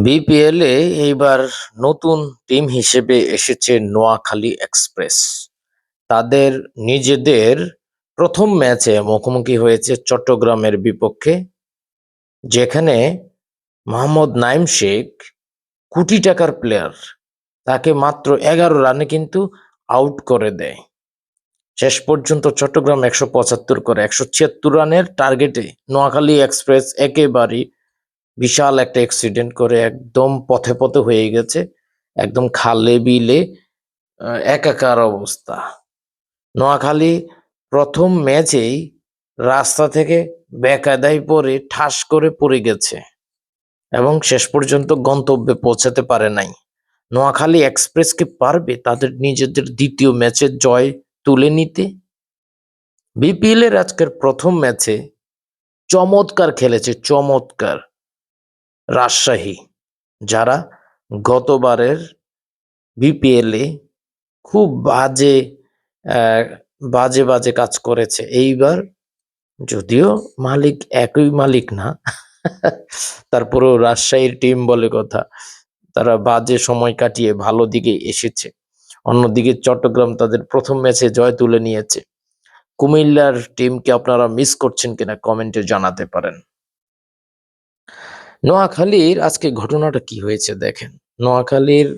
BPL এ এইবার নতুন team হিসেবে এসেছে নোয়াখালী এক্সপ্রেস। তাদের নিজেদের প্রথম ম্যাচে মুখোমুখি হয়েছে চট্টগ্রামের বিপক্ষে, যেখানে মোহাম্মদ নাইম শেখ কোটি টাকার প্লেয়ার তাকে মাত্র 11 রানে কিন্তু আউট করে দেয়। শেষ পর্যন্ত চট্টগ্রাম 175 করে 176 রানের টার্গেটে নোয়াখালী এক্সপ্রেস একেবারে বিশাল একটা অ্যাক্সিডেন্ট করে একদম পথে পথে হয়ে গেছে, একদম খালে বিলে একাকার অবস্থা। নোয়াখালী প্রথম ম্যাচেই রাস্তা থেকে বেকায়দায় পড়ে ঠাস করে পড়ে গেছে এবং শেষ পর্যন্ত গন্তব্যে পৌঁছাতে পারে নাই। নোয়াখালী এক্সপ্রেস কি পারবে তাদের নিজেদের দ্বিতীয় ম্যাচে জয় তুলে নিতে? বিপিএল এর আজকের প্রথম ম্যাচে চমৎকার খেলেছে, চমৎকার রাজশাহী, যারা গতবারের বিপিএল এ খুব বাজে বাজে বাজে কাজ করেছে। এইবার যদিও মালিক একই মালিক না, তারপরেও রাজশাহীর টিম বলে কথা, তারা বাজে সময় কাটিয়ে ভালো দিকে এসেছে। অন্যদিকে চট্টগ্রাম তাদের প্রথম ম্যাচে জয় তুলে নিয়েছে। কুমিল্লার টিমকে আপনারা মিস করছেন কিনা কমেন্টে জানাতে পারেন। নোয়াখালীর আজকে ঘটনাটা কি হয়েছে দেখেন। নোয়াখালীর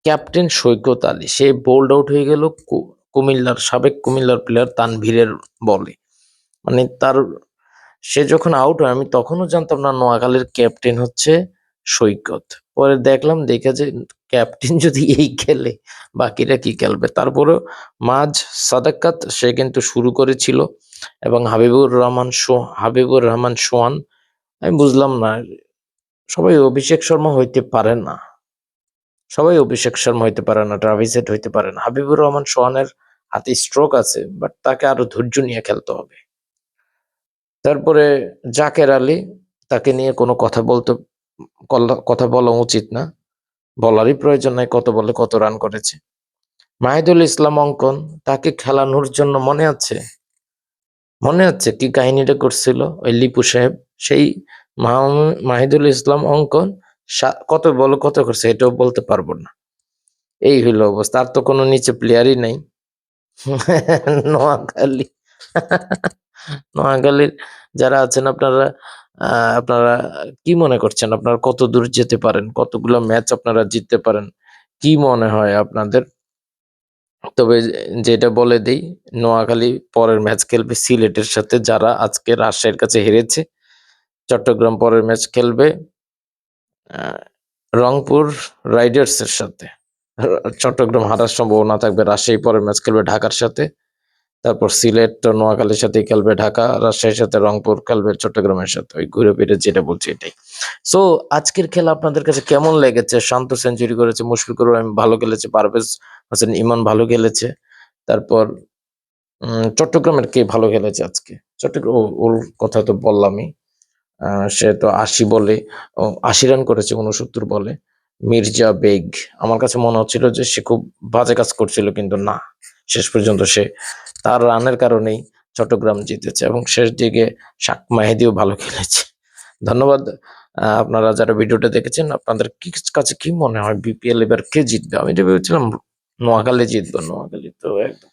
ক্যাপ্টেন সৈকত আলী সে বোল্ড আউট হয়ে গেল সাবেক কুমিল্লার প্লেয়ার তানভীরের বলে। মানে সে যখন আউট হয়, আমি তখনও জানতাম না নোয়াখালীর ক্যাপ্টেন হচ্ছে সৈকত। পরে দেখলাম, দেখে যে ক্যাপ্টেন যদি এই খেলে বাকিরা কি খেলবে। তারপরেও মাঝ সাদাকাত সে কিন্তু শুরু করেছিল এবং হাবিবুর রহমান সোহান। আমি বুঝলাম না, সবাই অভিষেক শর্মা হইতে পারে না, ট্রাভিস হেড হইতে পারে না। হাবিবুর রহমান সোহানের হাতে স্ট্রোক আছে, বাট তাকে আরো ধৈর্য নিয়ে খেলতে হবে। তারপরে জাকের আলী, তাকে নিয়ে কোনো কথা বলা উচিত না, বলারই প্রয়োজন নাই, কত বলে কত রান করেছে। মাহিদুল ইসলাম অঙ্কন, তাকে খেলানোর জন্য মনে আছে কি কাহিনীটা করছিল ওই লিপু সাহেব। সেই মাহিদুল ইসলাম অঙ্কন কত বলে কত করছে এটাও বলতে পারবো না। এই হইলো অবস্থা, আর তো কোনো নিচে প্লেয়ারই নাই। নোয়াখালীর যারা আছেন আপনারা কি মনে করছেন? আপনারা কত দূর যেতে পারেন? কতগুলো ম্যাচ আপনারা জিততে পারেন? কি মনে হয় আপনাদের? তবে যেটা বলে দেই, নোয়াখালী পরের ম্যাচ খেলবে সিলেটের সাথে, যারা আজকে রাজশাহীর কাছে হেরেছে। চট্টগ্রাম পরের ম্যাচ খেলবে রংপুর রাইডার্স এর সাথে। চট্টগ্রাম হারার সম্ভাবনা থাকবে। রাজশাহী পরের ম্যাচ খেলবে ঢাকার সাথে। তারপর সিলেট নোয়াখালীর সাথে খেলবে ঢাকা, রাজশাহীর সাথে রংপুর খেলবে চট্টগ্রামের সাথে। ওই ঘুরে ফিরে যেটা বলছি এটাই। সো আজকের খেলা আপনাদের কাছে কেমন লেগেছে? শান্ত সেঞ্চুরি করেছে, মুশফিকুর রহিম ভালো খেলেছে, পারভেজ হোসেন ইমন ভালো খেলেছে। তারপর চট্টগ্রামের কে ভালো খেলেছে আজকে? ওর কথা তো বললামই। সে তো 80 রান করেছে 69 বলে। মির্জা বেগ, আমার কাছে মনে হচ্ছিল যে সে খুব বাজে কাজ করছিল, কিন্তু না, শেষ পর্যন্ত তার রানের কারণেই চট্টগ্রাম জিতেছে এবং শেষ দিকে শাক মাহিদিও ভালো খেলেছে। ধন্যবাদ। আপনারা যারা ভিডিওটা দেখেছেন, আপনাদের কাছে কি মনে হয় বিপিএল এবার কে জিতবে? আমি তো ভেবেছিলাম নোয়াখালী জিতবে। নোয়াখালী তো একদম